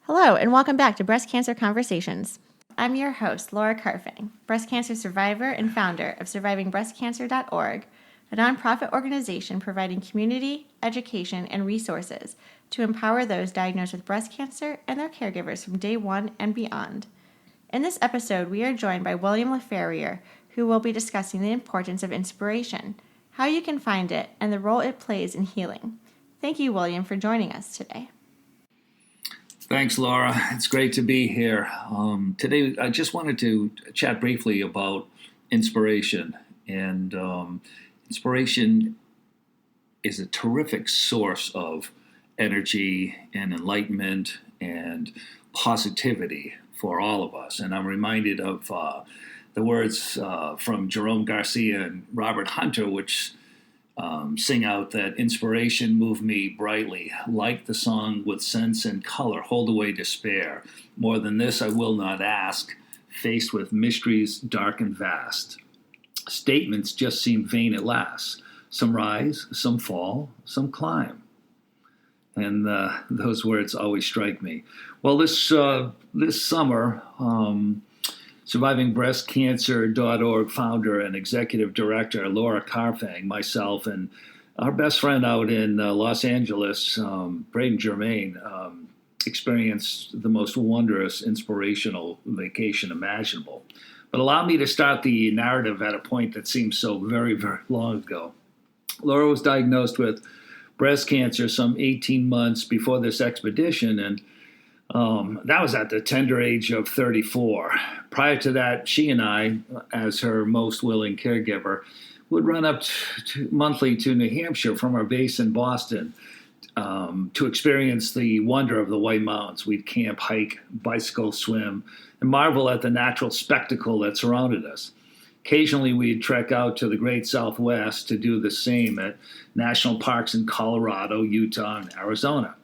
Hello, and welcome back to Breast Cancer Conversations. I'm your host, Laura Carfang, breast cancer survivor and founder of SurvivingBreastCancer.org, a nonprofit organization providing community, education, and resources to empower those diagnosed with breast cancer and their caregivers from day one and beyond. In this episode, we are joined by William LaFerriere, who will be discussing the importance of inspiration, how you can find it, and the role it plays in healing. Thank you, William, for joining us today. Thanks, Laura. It's great to be here. Today, I just wanted to chat briefly about inspiration. And inspiration is a terrific source of energy and enlightenment and positivity for all of us. And I'm reminded of the words from Jerome Garcia and Robert Hunter, which sing out that inspiration moved me brightly, like the song with sense and color, hold away despair. More than this I will not ask, faced with mysteries dark and vast. Statements just seem vain at last. Some rise, some fall, some climb. And those words always strike me. Well, this summer, SurvivingBreastCancer.org founder and executive director Laura Carfang, myself, and our best friend out in Los Angeles, Braden Germain, experienced the most wondrous, inspirational vacation imaginable. But allow me to start the narrative at a point that seems so very, very long ago. Laura was diagnosed with breast cancer some 18 months before this expedition, and that was at the tender age of 34. Prior to that, she and I, as her most willing caregiver, would run up monthly to New Hampshire from our base in Boston to experience the wonder of the White Mountains. We'd camp, hike, bicycle, swim, and marvel at the natural spectacle that surrounded us. Occasionally, we'd trek out to the great Southwest to do the same at national parks in Colorado, Utah, and Arizona.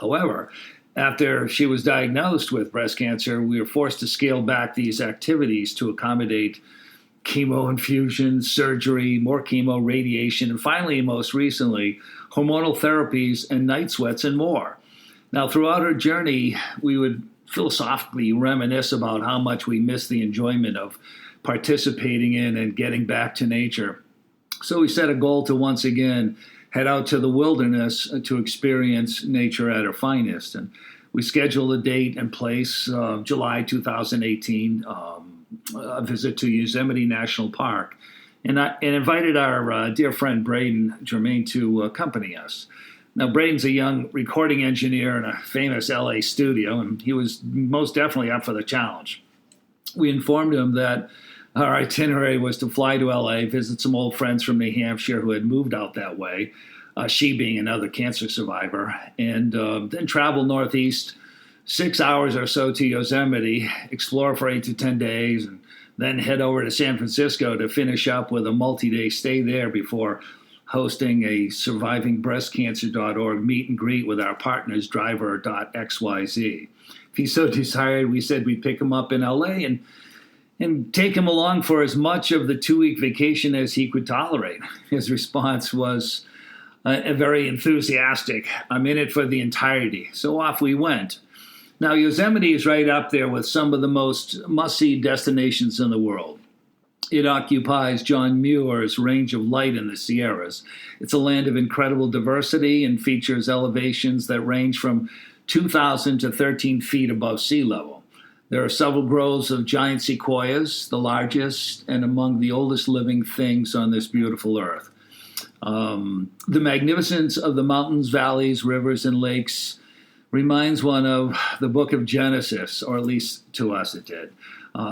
However, after she was diagnosed with breast cancer, we were forced to scale back these activities to accommodate chemo infusion, surgery, more chemo, radiation, and finally, most recently, hormonal therapies and night sweats and more. Now, throughout her journey, we would philosophically reminisce about how much we missed the enjoyment of participating in and getting back to nature. So we set a goal to once again head out to the wilderness to experience nature at her finest. And we scheduled a date and place, July 2018, a visit to Yosemite National Park, and invited our dear friend Braden Germain to accompany us. Now, Braden's a young recording engineer in a famous LA studio, and he was most definitely up for the challenge. We informed him that our itinerary was to fly to LA, visit some old friends from New Hampshire who had moved out that way, she being another cancer survivor, and then travel northeast 6 hours or so to Yosemite, explore for 8 to 10 days, and then head over to San Francisco to finish up with a multi-day stay there before hosting a SurvivingBreastCancer.org meet and greet with our partners, Driver.xyz. If he so desired, we said we'd pick him up in LA and take him along for as much of the 2-week vacation as he could tolerate. His response was a very enthusiastic, I'm in it for the entirety. So off we went. Now, Yosemite is right up there with some of the most must-see destinations in the world. It occupies John Muir's range of light in the Sierras. It's a land of incredible diversity and features elevations that range from 2,000 to 13 feet above sea level. There are several groves of giant sequoias, the largest and among the oldest living things on this beautiful earth. The magnificence of the mountains, valleys, rivers, and lakes reminds one of the book of Genesis, or at least to us it did.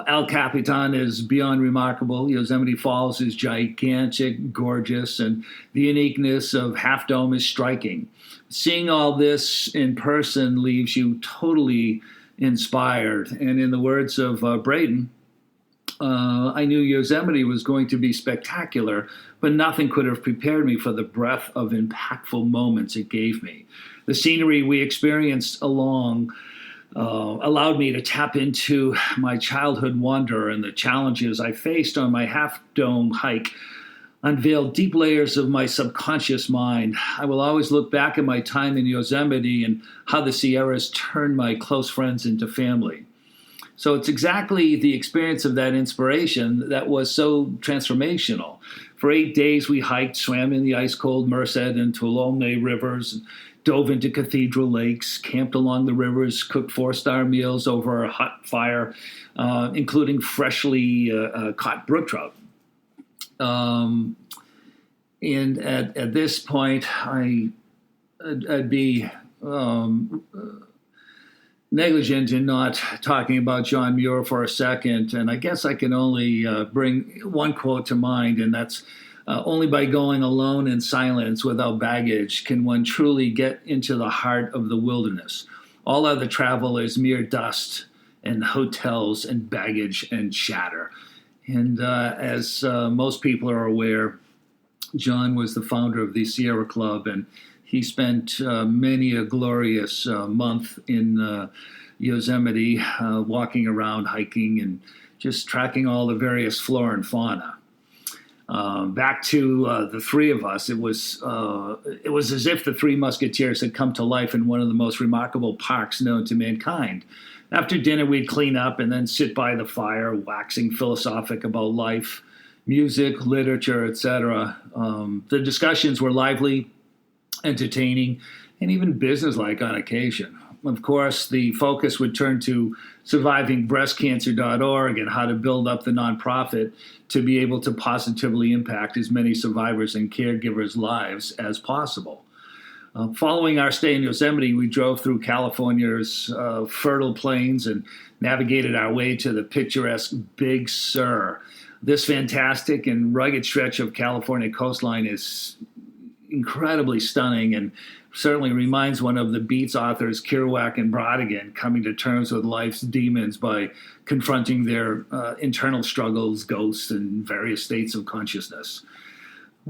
El Capitan is beyond remarkable. Yosemite Falls is gigantic, gorgeous, and the uniqueness of Half Dome is striking. Seeing all this in person leaves you totally inspired. And in the words of Braden, I knew Yosemite was going to be spectacular, but nothing could have prepared me for the breadth of impactful moments it gave me. The scenery we experienced along allowed me to tap into my childhood wonder, and the challenges I faced on my Half Dome hike unveiled deep layers of my subconscious mind. I will always look back at my time in Yosemite and how the Sierras turned my close friends into family. So it's exactly the experience of that inspiration that was so transformational. For 8 days, we hiked, swam in the ice-cold Merced and Tuolumne rivers, dove into cathedral lakes, camped along the rivers, cooked 4-star meals over a hot fire, including freshly caught brook trout. And at this point, I'd be negligent in not talking about John Muir for a second. And I guess I can only bring one quote to mind, and that's only by going alone in silence without baggage can one truly get into the heart of the wilderness. All other travel is mere dust and hotels and baggage and chatter. And as most people are aware, John was the founder of the Sierra Club, and he spent many a glorious month in Yosemite, walking around, hiking, and just tracking all the various flora and fauna. Back to the three of us, it was as if the Three Musketeers had come to life in one of the most remarkable parks known to mankind. After dinner, we'd clean up and then sit by the fire, waxing philosophic about life, music, literature, etc. The discussions were lively, entertaining, and even businesslike on occasion. Of course, the focus would turn to survivingbreastcancer.org and how to build up the nonprofit to be able to positively impact as many survivors and caregivers' lives as possible. Following our stay in Yosemite, we drove through California's fertile plains and navigated our way to the picturesque Big Sur. This fantastic and rugged stretch of California coastline is incredibly stunning and certainly reminds one of the Beats authors Kerouac and Brodigan coming to terms with life's demons by confronting their internal struggles, ghosts, and various states of consciousness.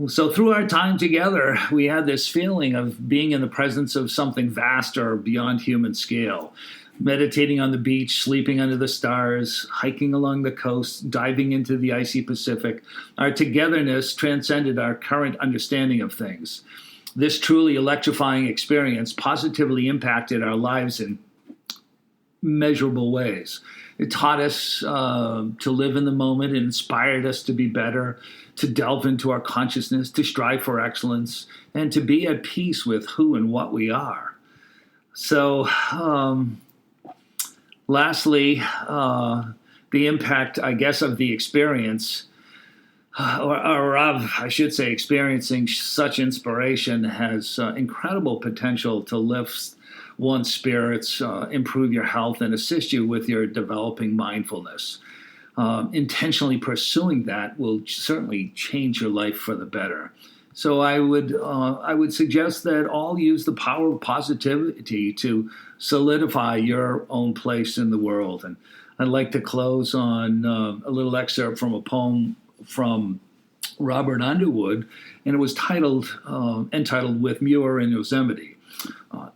So through our time together, we had this feeling of being in the presence of something vaster beyond human scale. Meditating on the beach, sleeping under the stars, hiking along the coast, diving into the icy Pacific, our togetherness transcended our current understanding of things. This truly electrifying experience positively impacted our lives in measurable ways. It taught us to live in the moment. It inspired us to be better, to delve into our consciousness, to strive for excellence, and to be at peace with who and what we are. So, lastly, the impact, I guess, of the experience, or of, I should say, experiencing such inspiration has incredible potential to lift one's spirits, improve your health, and assist you with your developing mindfulness. Intentionally pursuing that will certainly change your life for the better. So I would suggest that all use the power of positivity to solidify your own place in the world. And I'd like to close on a little excerpt from a poem from Robert Underwood, and it was entitled "With Muir in Yosemite."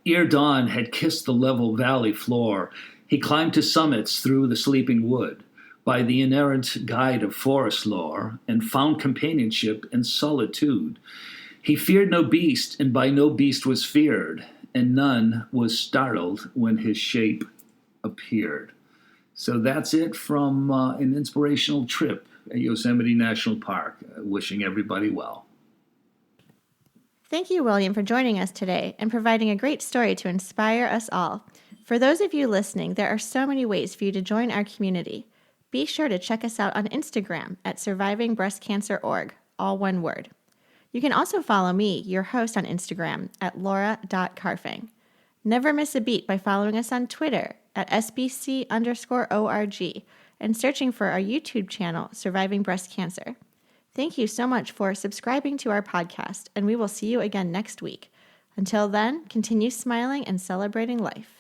Ere dawn had kissed the level valley floor, he climbed to summits through the sleeping wood, by the inerrant guide of forest lore, and found companionship in solitude. He feared no beast, and by no beast was feared, and none was startled when his shape appeared. So that's it from an inspirational trip at Yosemite National Park. Wishing everybody well. Thank you, William, for joining us today and providing a great story to inspire us all. For those of you listening, there are so many ways for you to join our community. Be sure to check us out on Instagram at survivingbreastcancer.org, all one word. You can also follow me, your host, on Instagram at laura.carfang. Never miss a beat by following us on Twitter at SBC_ORG and searching for our YouTube channel, Surviving Breast Cancer. Thank you so much for subscribing to our podcast, and we will see you again next week. Until then, continue smiling and celebrating life.